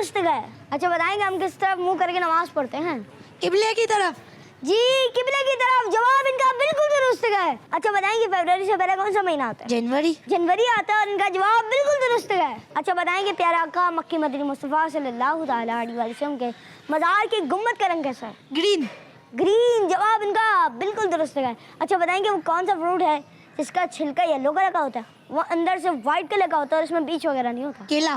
درست گئے. اچھا بتائیں گے ہم کس طرف منہ کر کے نماز پڑھتے ہیں؟ قبلے کی طرف. جی قبلے کی طرف. جواب ان کا بالکل درست گئے. اچھا بتائیں گے فیبروری سے پہلے کون سا مہینہ آتا ہے؟ جنوری. جنوری آتا ہے اور ان کا جواب بالکل درست گئے. اچھا بتائیں گے پیارا آقا مکی مدنی مصطفیٰ صلی اللہ تعالیٰ علیہ وسلم کے مزار کی گنبد کا رنگ کیسا ہے؟ گرین. گرین. جواب ان کا بالکل درست گئے. اچھا بتائیں گے وہ کون سا فروٹ ہے جس کا چھلکا یلو کلر کا ہوتا ہے، وہ اندر سے وائٹ کلر کا ہوتا ہے اور اس میں بیج وغیرہ نہیں ہوتا؟ کیلا.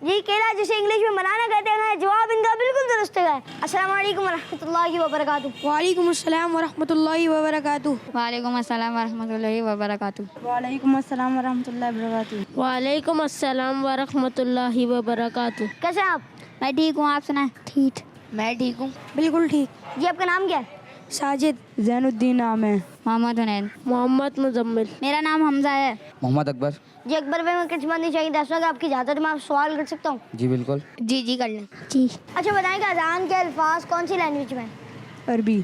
جی کیلا، جسے انگلش میں بنانا کہتے ہیں. جواب ان کا بالکل درست ہے. السلام علیکم ورحمۃ اللہ وبرکاتہ. وعلیکم السلام ورحمۃ اللہ وبرکاتہ. وعلیکم السلام ورحمۃ اللہ وبرکاتہ. وعلیکم السلام ورحمۃ اللہ وبرکاتہ. وعلیکم السلام ورحمۃ اللہ وبرکاتہ. کیسے ہیں آپ؟ میں ٹھیک ہوں، آپ سنائیں؟ ٹھیک. میں ٹھیک ہوں. بالکل ٹھیک. جی آپ کا نام کیا ہے؟ ساجد. زین الدین نام ہے. محمد حنین. محمد مزمل. میرا نام حمزہ ہے. محمد اکبر. جی اکبر بھائی میں کچھ بندی چاہیے 10 اگر آپ کی اجازت میں آپ سوال کر سکتا ہوں؟ جی بالکل. جی کر لیں. جی. اچھا بتائیں کہ اذان کے الفاظ کون سی لینگویج میں ہیں؟ عربی.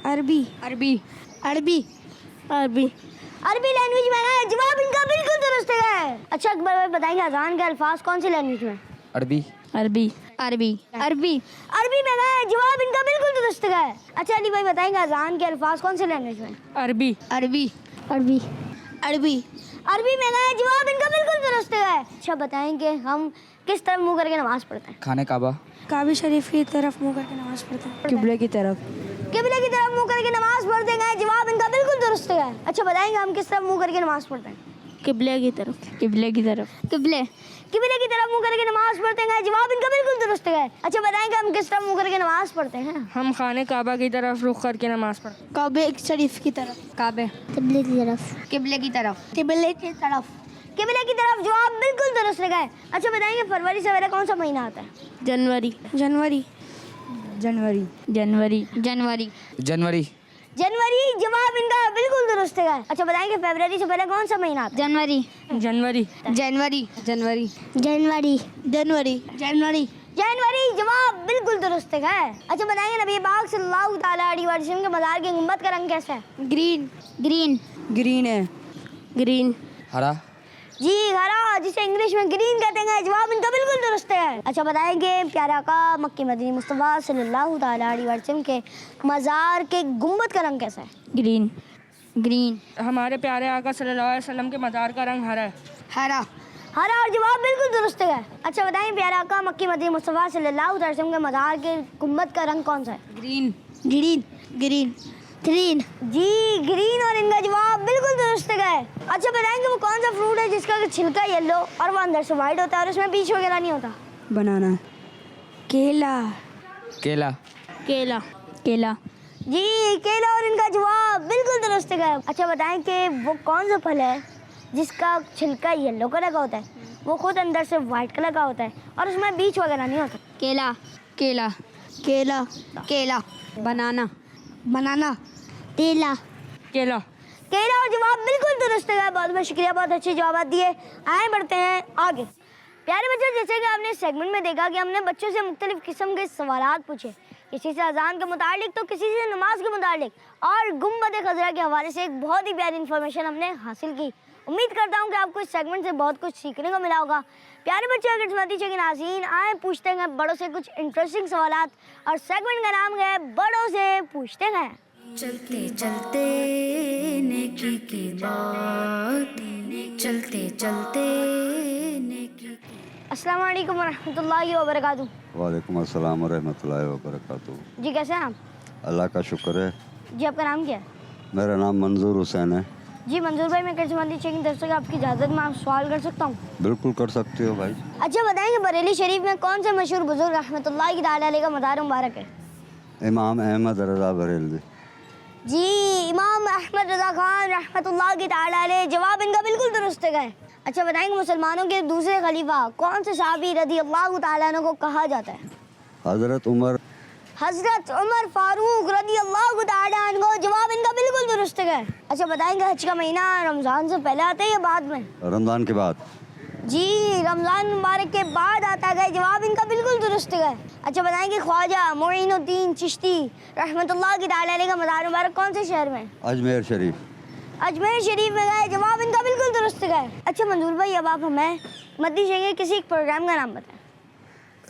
عربی. عربی. عربی. عربی. عربی لینگویج میں ہے. جواب ان کا بالکل درست ہے. اچھا اکبر بھائی بتائیں کہ اذان کے الفاظ کون سی لینگویج میں ہیں؟ عربی. عربی. عربی. عربی. عربی میں ہے. جواب ان کا بالکل درست ہے. اچھا علی بھائی بتائیں کہ اذان کے الفاظ کون سی لینگویج میں ہیں؟ عربی. عربی. عربی. عربی. عربی میں ہے. جواب ان کا بالکل درست ہے. اچھا بتائیں کہ ہم کس طرف منہ کر کے نماز پڑھتے ہیں؟ خانہ کعبہ. کعبہ شریف کی طرف منہ کر کے نماز پڑھتے ہیں. قبلے کی طرف. قبلے کی طرف منہ کر کے نماز پڑھتے ہیں. جواب ان کا بالکل درست ہے. اچھا بتائیں گے ہم کس طرف منہ کر کے نماز پڑھتے ہیں؟ قبلے کی طرف. قبلے کی طرف. قبلے. قبلے کی طرف منہ کر کے نماز پڑھتے ہیں. جواب ان کا بالکل درست ہے. اچھا بتائیں کہ ہم کس طرف منہ کر کے نماز پڑھتے ہیں؟ ہم خانہ کعبہ کی طرف رخ کر کے نماز پڑھتے ہیں. کعبہ شریف کی طرف. کعبے. قبلے کی طرف. قبلے کی طرف. قبلے کی طرف. قبلے کی طرف. جواب بالکل درست ہے. اچھا بتائیں گے فروری سے پہلے کون سا مہینہ آتا ہے؟ جنوری. جنوری. جنوری. جنوری. جنوری. جنوری. جنوری. جواب ان کا بالکل درست ہے. اچھا بتائیں گے فیبروری سے پہلے کون سا مہینہ آتا ہے؟ جنوری. جنوری. جنوری. جنوری. جنوری. جنوری. جنوری. جنوری. جواب بالکل درست ہے. اچھا بتائیں گے نبی پاک صلی اللہ تعالیٰ علیہ وسلم کے مزار کی گنبد کا رنگ کیسا ہے؟ گرین. گرین. گرین ہے. گرین. ہرا. جی ہرا، جسے انگلش میں گرین کہتے ہیں. جواب ان کا بالکل درست ہے. اچھا بتائیں گے پیارے آقا مکی مدنی مصطفیٰ صلی اللہ تعالیٰ علیہ وسلم کے مزار کے گنبد کا رنگ کیسا ہے؟ گرین. گرین. ہمارے پیارے آقا صلی اللہ علیہ وسلم کے مزار کا رنگ ہرا ہے. ہرا. ہرا. اور جواب بالکل درست ہے. اچھا بتائیں پیارے آقا مکی مدنی مصطفیٰ صلی اللہ علیہ وسلم کے مزار کے گنبد کا رنگ کون سا ہے؟ گرین. گرین. گرین. گرین. جی گرین. اور ان کا جواب بالکل درست ہے. اچھا بتائیں گے وہ کون سا فروٹ ہے جس کا چھلکا یلو اور وہ اندر سے وائٹ ہوتا ہے اور اس میں بیج وغیرہ نہیں ہوتا؟ بنانا. کیلا. کیلا. کیلا. کیلا. جی کیلا. اور ان کا جواب بالکل درست ہے. اچھا بتائیں کہ وہ کون سا پھل ہے جس کا چھلکا یلو کلر کا ہوتا ہے، وہ خود اندر سے وائٹ کلر کا ہوتا ہے اور اس میں بیج وغیرہ نہیں ہوتا؟ کیلا. کیلا. کیلا. کیلا. بنانا. بنانا. کیلا. کیلا. کیلا. اور جواب بالکل درست ہے. بہت بہت شکریہ، بہت اچھے جوابات دیے. آئیں بڑھتے ہیں آگے. پیارے بچوں، جیسے کہ آپ نے سیگمنٹ میں دیکھا کہ ہم نے بچوں سے مختلف قسم کے سوالات پوچھے، کسی سے اذان کے متعلق تو کسی سے نماز کے متعلق، اور گنبد خضرا کے حوالے سے ایک بہت ہی پیاری انفارمیشن ہم نے حاصل کی. امید کرتا ہوں کہ آپ کو اس سیگمنٹ سے بہت کچھ سیکھنے کو ملا ہوگا. پیارے بچے اگر سماتی چاہیے ناظرین، آئیں پوچھتے ہیں بڑوں سے کچھ انٹرسٹنگ سوالات، اور سیگمنٹ کا نام ہے بڑوں سے پوچھتے ہیں. چلتے چلتے نیکی کی بات، چلتے چلتے نیکی کی. السلام علیکم ورحمۃ اللہ وبرکاتہ. وعلیکم السلام ورحمۃ اللہ وبرکاتہ. جی کیسے ہیں آپ؟ اللہ کا شکر ہے. جی آپ کا نام کیا ہے؟ میرا نام منظور حسین ہے. جی منظور بھائی، میں کرسمتی چیکنگ درسوں آپ کی اجازت میں آپ سوال کر سکتا ہوں؟ بالکل کر سکتے ہو بھائی. اچھا بتائیں کہ بریلی شریف میں کون سے مشہور بزرگ رحمۃ اللہ تعالیٰ علیہ کا مزار مبارک ہے؟ امام احمد رضا بریلوی. جی امام احمد رضا خان رحمۃ اللہ کی تعالیٰ علیہ. جواب ان کا بالکل درست ہے. اچھا بتائیں کہ مسلمانوں کے دوسرے خلیفہ کون سے صحابی رضی اللہ تعالیٰ عنہ کو کہا جاتا ہے؟ حضرت عمر. حضرت عمر فاروق رضی اللہ تعالیٰ عنہ. جواب ان کا بالکل درست ہے. اچھا بتائیں کہ حج کا مہینہ رمضان سے پہلے آتا ہے یا بعد میں؟ رمضان کے بعد. جی رمضان مبارک کے بعد آتا ہے. جواب ان کا بالکل درست ہے. اچھا بتائیں کہ خواجہ معین الدین چشتی رحمۃ اللہ کی تعالیٰ علیہ کا مزار مبارک کون سے شہر میں؟ اجمیر شریف. اجمیر شریف میں گئے. جواب ان کا بالکل درست ہے. اچھا منظور بھائی، اب آپ ہمیں مدنی چاہیے کسی ایک پروگرام کا نام بتائیں.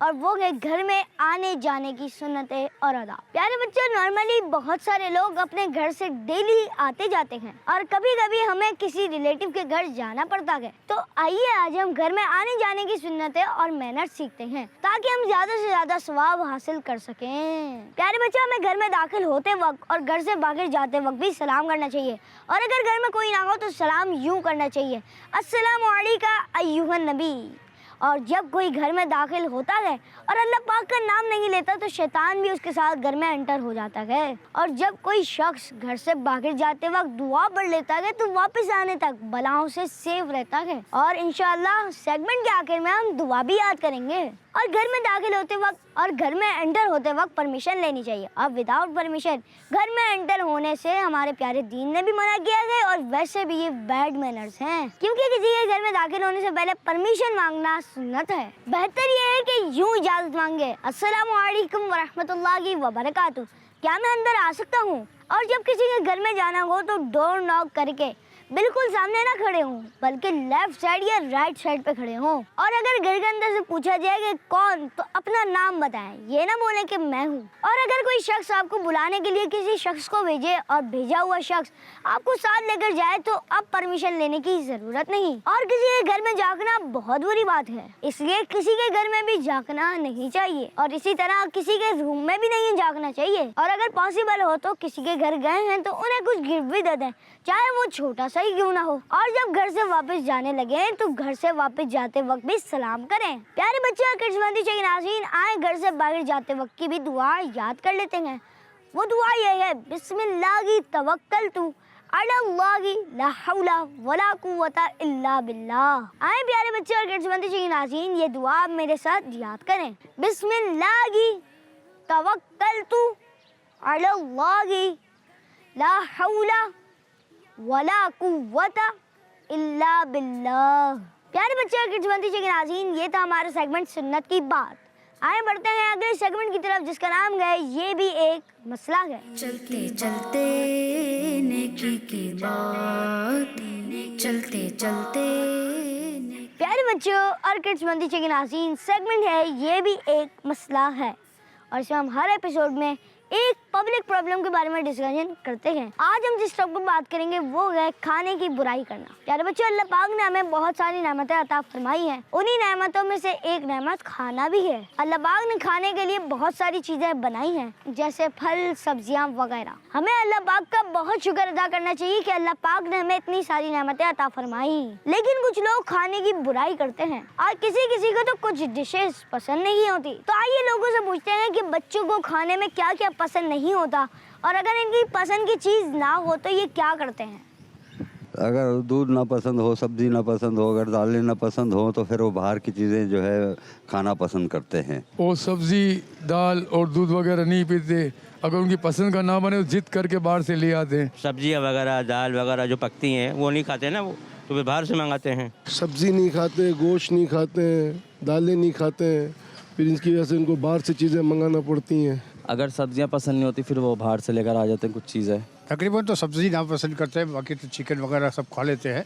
اور وہ ہے گھر میں آنے جانے کی سنتیں اور آداب۔ پیارے بچوں، نارملی بہت سارے لوگ اپنے گھر سے ڈیلی آتے جاتے ہیں اور کبھی کبھی ہمیں کسی ریلیٹیو کے گھر جانا پڑتا ہے۔ تو آئیے آج ہم گھر میں آنے جانے کی سنتیں اور مینرز سیکھتے ہیں تاکہ ہم زیادہ سے زیادہ ثواب حاصل کر سکیں۔ پیارے بچوں، ہمیں گھر میں داخل ہوتے وقت اور گھر سے باہر جاتے وقت بھی سلام کرنا چاہیے، اور اگر گھر میں کوئی نہ ہو تو سلام یوں کرنا چاہیے، السلام علیکم ایھا النبی۔ اور جب کوئی گھر میں داخل ہوتا ہے اور اللہ پاک کا نام نہیں لیتا تو شیطان بھی اس کے ساتھ گھر میں انٹر ہو جاتا ہے، اور جب کوئی شخص گھر سے باہر جاتے وقت دعا پڑھ لیتا ہے تو واپس آنے تک بلاؤں سے سیف رہتا ہے۔ اور انشاءاللہ سیگمنٹ کے آخر میں ہم دعا بھی یاد کریں گے۔ اور گھر میں داخل ہوتے وقت اور گھر میں انٹر ہوتے وقت پرمیشن لینی چاہیے۔ اب وداؤٹ پرمیشن گھر میں انٹر ہونے سے ہمارے پیارے دین نے بھی منع کیا ہے، اور ویسے بھی یہ بیڈ مینرز ہیں، کیونکہ کسی کے گھر میں داخل ہونے سے پہلے پرمیشن مانگنا سنت ہے۔ بہتر یہ ہے کہ یوں اجازت مانگے، السلام علیکم ورحمۃ اللہ وبرکاتہ، کیا میں اندر آ سکتا ہوں؟ اور جب کسی کے گھر میں جانا ہو تو ڈور ناک کر کے بالکل سامنے نہ کھڑے ہوں بلکہ لیفٹ سائڈ یا رائٹ سائڈ پہ کھڑے ہوں، اور اگر گھر کے اندر سے پوچھا جائے کہ کون تو اپنا نام بتائیں، یہ نہ بولیں کہ میں ہوں۔ اور اگر کوئی شخص آپ کو بلانے کے لیے کسی شخص کو بھیجے اور بھیجا ہوا شخص آپ کو ساتھ لے کر جائے تو اب پرمیشن لینے کی ضرورت نہیں۔ اور کسی کے گھر میں جھانکنا بہت بری بات ہے، اس لیے کسی کے گھر میں بھی جھانکنا نہیں چاہیے، اور اسی طرح کسی کے روم میں بھی نہیں جھانکنا چاہیے۔ اور اگر پاسبل ہو تو کسی کے گھر گئے ہیں تو انہیں کچھ گفٹ بھی دے دیں، چاہے وہ چھوٹا سا ہی کیوں نہ ہو۔ اور جب گھر سے واپس جانے لگے تو گھر سے واپس جاتے وقت بھی سلام کریں۔ پیارے بچے، کڈس بندی کے ناظرین، آئیں گھر سے باہر جاتے وقت کی بھی دعا یاد کر لیتے ہیں۔ وہ دعا یہ ہے، بسم اللہ توکلت علی اللہ لا حول ولا قوت الا باللہ۔ آئیں پیارے بچے اور کڈس بندی کے ناظرین، یہ دعا آپ میرے ساتھ یاد کریں، بسم اللہ توکلت علی اللہ لا حول ولا قوت الا باللہ۔ پیارے بچے اور کڈس بندی کے ناظرین، یہ تھا ہمارا سیگمنٹ سنت کی بات۔ آئیں بڑھتے ہیں اگلے سیگمنٹ کی طرف جس کا نام ہے یہ بھی ایک مسئلہ ہے۔ چلتے چلتے نیکی کی بات، چلتے چلتے پیارے بچوں اور کڈس بندی کے ناظرین، سیگمنٹ ہے یہ بھی ایک مسئلہ ہے، اور اس میں ہم ہر ایپیسوڈ میں ایک پبلک پرابلم کے بارے میں ڈسکشن کرتے ہیں۔ آج ہم جس ٹاپک پر بات کریں گے وہ ہے کھانے کی برائی کرنا۔ پیارے بچوں، اللہ پاک نے ہمیں بہت ساری نعمتیں عطا فرمائی ہیں، انہی نعمتوں میں سے ایک نعمت کھانا بھی ہے۔ اللہ پاک نے کھانے کے لیے بہت ساری چیزیں بنائی ہیں جیسے پھل، سبزیاں وغیرہ۔ ہمیں اللہ پاک کا بہت شکر ادا کرنا چاہیے کہ اللہ پاک نے ہمیں اتنی ساری نعمتیں عطا فرمائی، لیکن کچھ لوگ کھانے کی برائی کرتے ہیں اور کسی کسی کو تو کچھ ڈشز پسند نہیں ہوتی۔ تو آئیے لوگوں سے پوچھتے ہیں کہ بچوں کو کھانے میں کیا کیا پسند نہیں ہوتا، اور اگر ان کی پسند کی چیز نہ ہو تو یہ کیا کرتے ہیں؟ اگر دودھ نہ پسند ہو، سبزی نہ پسند ہو، اگر دالیں نہ پسند ہو تو پھر وہ باہر کی چیزیں جو ہے کھانا پسند کرتے ہیں۔ وہ سبزی، دال اور دودھ وغیرہ نہیں پیتے، اگر ان کی پسند کا نہ بنے تو ضد کر کے باہر سے لے آتے ہیں۔ سبزیاں وغیرہ، دال وغیرہ جو پکتی ہیں وہ نہیں کھاتے نا، وہ تو پھر باہر سے منگاتے ہیں۔ سبزی نہیں کھاتے، گوشت نہیں کھاتے ہیں، دالیں نہیں کھاتے ہیں، پھر اس کی وجہ سے ان کو باہر سے چیزیں منگانا پڑتی ہیں۔ اگر سبزیاں پسند نہیں ہوتی پھر وہ باہر سے لے کر آ جاتے ہیں کچھ چیزیں۔ تقریباً تو سبزی نہ پسند کرتے ہیں، باقی تو چکن وغیرہ سب کھا لیتے ہیں،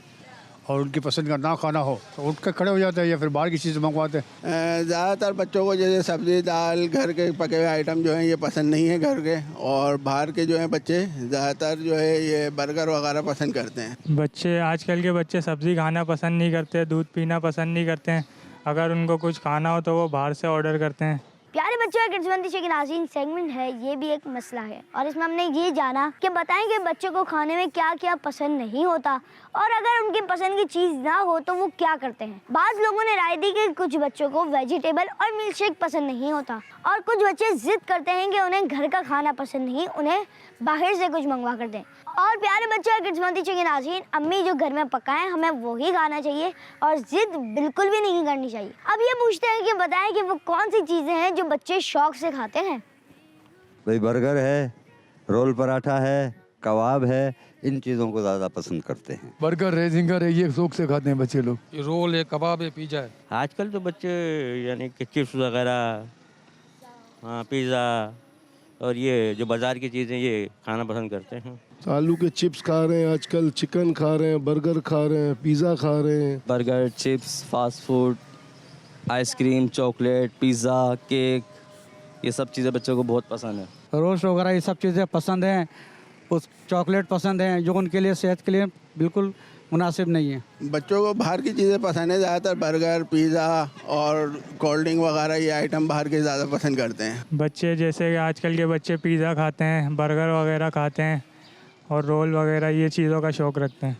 اور ان کی پسند کا نہ کھانا ہو تو اٹھ کے کھڑے ہو جاتے ہیں یا پھر باہر کی چیزیں منگواتے ہیں۔ زیادہ تر بچوں کو جیسے سبزی، دال، گھر کے پکے ہوئے آئٹم جو ہیں یہ پسند نہیں ہیں گھر کے، اور باہر کے جو ہیں بچے زیادہ تر جو ہے یہ برگر وغیرہ پسند کرتے ہیں۔ بچے آج کل کے بچے سبزی کھانا پسند نہیں کرتے، دودھ پینا پسند نہیں کرتے ہیں، اگر ان کو کچھ کھانا ہو تو وہ باہر سے آرڈر کرتے ہیں۔ پیارے بچوں اور کڈس بندی کے ناظرین، سیگمنٹ ہے یہ بھی ایک مسئلہ ہے، اور اس میں ہم نے یہ جانا کہ بتائیں کہ بچوں کو کھانے میں کیا کیا پسند نہیں ہوتا، اور اگر ان کی پسند کی چیز نہ ہو تو وہ کیا کرتے ہیں۔ بعض لوگوں نے رائے دی کہ کچھ بچوں کو ویجیٹیبل اور ملک شیک پسند نہیں ہوتا، اور کچھ بچے ضد کرتے ہیں کہ انہیں گھر کا کھانا پسند نہیں، انہیں باہر سے کچھ منگوا کر دیں۔ اور پیارے بچے اور کڈس بندی کے ناظرین، امی جو گھر میں پکائیں ہمیں وہی کھانا چاہیے اور ضد بالکل بھی نہیں کرنی چاہیے۔ اب یہ پوچھتے ہیں کہ بتائیں کہ وہ کون سی چیزیں ہیں جو بچے شوق سے کھاتے ہیں؟ بھائی برگر ہے، رول پراٹھا ہے، کباب ہے، ان چیزوں کو زیادہ پسند کرتے ہیں۔ برگر ہے، زنگر ہے، یہ شوق سے کھاتے ہیں بچے لوگ۔ یہ رول ہے، کباب ہے، پیزا ہے۔ آج کل تو بچے یعنی کہ چپس وغیرہ، ہاں پیزا اور یہ جو بازار کی چیزیں یہ کھانا پسند کرتے ہیں۔ آلو کے چپس کھا رہے ہیں آج کل، چکن کھا رہے ہیں، برگر کھا رہے ہیں، پیزا کھا رہے ہیں۔ Burger, chips, fast food ice cream, chocolate, pizza, cake, یہ سب چیزیں بچوں کو بہت پسند ہیں. روسٹ وغیرہ یہ سب چیزیں پسند ہیں. اس چاکلیٹ پسند ہیں جو ان کے لیے صحت کے لیے بالکل مناسب نہیں ہے. بچوں کو باہر کی چیزیں پسند ہیں, زیادہ تر برگر, پیزا اور کولڈ ڈرنک وغیرہ یہ آئٹم باہر کے زیادہ پسند کرتے ہیں. بچے جیسے کہ آج کل کے بچے پیزا کھاتے ہیں, برگر وغیرہ کھاتے ہیں اور رول وغیرہ یہ چیزوں کا شوق رکھتے ہیں.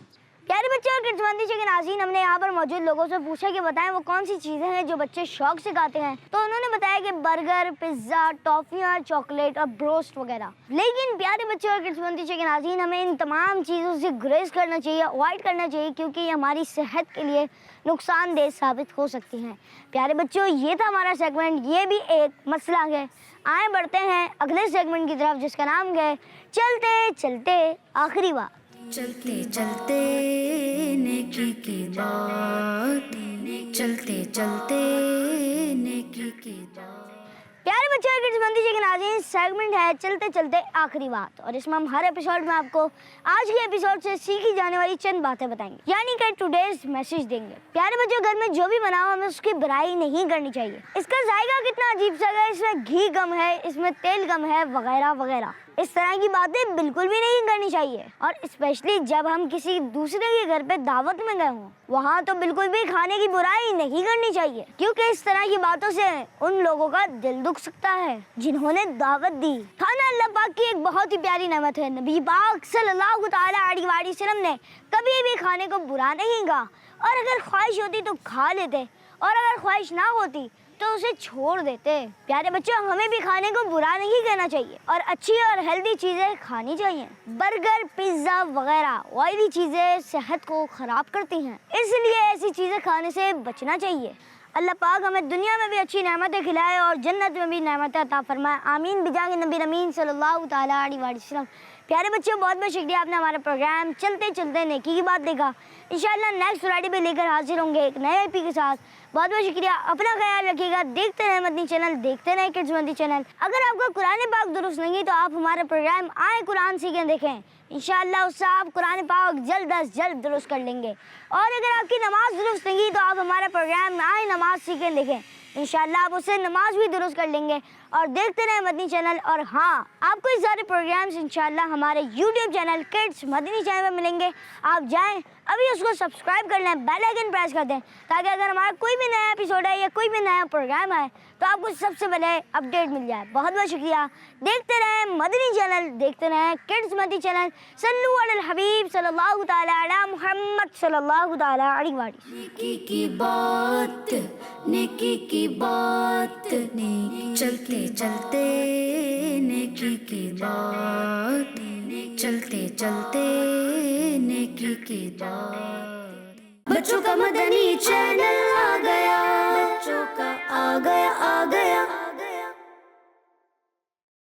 پیارے بچے اور کڈس مندی کے ناظرین, ہم نے یہاں پر موجود لوگوں سے پوچھا کہ بتائیں وہ کون سی چیزیں ہیں جو بچے شوق سے کھاتے ہیں. تو انہوں نے بتایا کہ برگر, پیزا, ٹافیاں, چاکلیٹ اور بروسٹ وغیرہ. لیکن پیارے بچے اور کڈس مندی کے ناظرین, ہمیں ان تمام چیزوں سے گریز کرنا چاہیے, اوائڈ کرنا چاہیے, کیونکہ یہ ہماری صحت کے لیے نقصان دہ ثابت ہو سکتی ہیں. پیارے بچوں, یہ تھا ہمارا سیگمنٹ, یہ بھی ایک مسئلہ ہے. آئیں بڑھتے ہیں اگلے سیگمنٹ کی طرف, جس کا نام ہے چلتے چلتے آخری بات. چلتے چلتے نیکی کی بات, چلتے چلتے نیکی کی بات. پیارے بچے اور کڈس مندی کے ناظرین, سیگمنٹ ہے چلتے چلتے آخری بات, اور اس میں ہم ہر ایپیسوڈ میں آپ کو آج کے ایپیسوڈ سے سیکھی جانے والی چند باتیں بتائیں گے, یعنی کہ ٹوڈیز میسج دیں گے. پیارے بچوں, گھر میں جو بھی بنا ہو ہمیں اس کی برائی نہیں کرنی چاہیے. اس کا ذائقہ کتنا عجیب سا ہے, اس میں گھی کم ہے, اس میں تیل کم ہے, وغیرہ وغیرہ. اس طرح کی باتیں بالکل بھی نہیں کرنی چاہیے. اور اسپیشلی جب ہم کسی دوسرے کے گھر پہ دعوت میں گئے ہوں, وہاں تو بالکل بھی کھانے کی برائی نہیں کرنی چاہیے, کیونکہ اس طرح کی باتوں سے ان لوگوں کا دل دکھ سکتا ہے جنہوں نے دعوت دی. کھانا اللہ پاک کی ایک بہت ہی پیاری نعمت ہے. نبی پاک صلی اللہ تعالیٰ علیہ وسلم نے کبھی بھی کھانے کو برا نہیں کہا, اور اگر خواہش ہوتی تو کھا لیتے, اور اگر خواہش نہ ہوتی تو اسے چھوڑ دیتے. پیارے بچوں, ہمیں بھی کھانے کو برا نہیں کہنا چاہیے اور اچھی اور ہیلدی چیزیں کھانی چاہیے. برگر, پیزا وغیرہ آئلی چیزیں صحت کو خراب کرتی ہیں, اس لیے ایسی چیزیں کھانے سے بچنا چاہیے. اللہ پاک ہمیں دنیا میں بھی اچھی نعمتیں کھلائے اور جنت میں بھی نعمتیں عطا فرمائے, آمین بجاہ نبی امین صلی اللہ تعالیٰ علیہ وسلم. پیارے بچوں, بہت بہت شکریہ, آپ نے ہمارا پروگرام چلتے چلتے نیکی کی بات دیکھا. انشاءاللہ نیکسٹ فرائیڈے پہ لے کر حاضر ہوں گے ایک نئے ایپی کے ساتھ. بہت بہت شکریہ, اپنا خیال رکھیے گا. دیکھتے رہیں مدنی چینل, دیکھتے رہیں کڈس مدنی چینل. اگر آپ کو قرآن پاک درست نہیں تو آپ ہمارا پروگرام آئیں قرآن سیکھیں دیکھیں, انشاءاللہ اس سے آپ قرآن پاک جلد از جلد درست کر لیں گے. اور اگر آپ کی نماز درست نہیں تو آپ ہمارا پروگرام آئیں نماز سیکھیں دیکھیں, انشاءاللہ آپ اس سے نماز بھی درست کر لیں گے. اور دیکھتے رہیں مدنی چینل. اور ہاں, آپ کو اس سارے پروگرامز انشاءاللہ ہمارے یوٹیوب چینل کڈس مدنی چینل میں ملیں گے. آپ جائیں ابھی اس کو سبسکرائب کر لیں, بیل آئیکن پریس کر دیں, تاکہ اگر ہمارا کوئی بھی نیا ایپیسوڈ ہے یا کوئی بھی نیا پروگرام ہے تو آپ کو سب سے پہلے اپڈیٹ مل جائے. بہت بہت شکریہ. دیکھتے رہیں مدنی چینل, دیکھتے رہیں کڈس مدنی چینل. صلو علی الحبیب صلی اللہ تعالیٰ علی محمد صلی اللہ تعالیٰ علیہ وسلم. نیکی کی بات, نیکی کی بات, چلتے چلتے نیکی کی بات, چلتے چلتے نیکی کی بات. بچوں کا مدنی چینل آ گیا, بچوں کا آ گیا, آ گیا.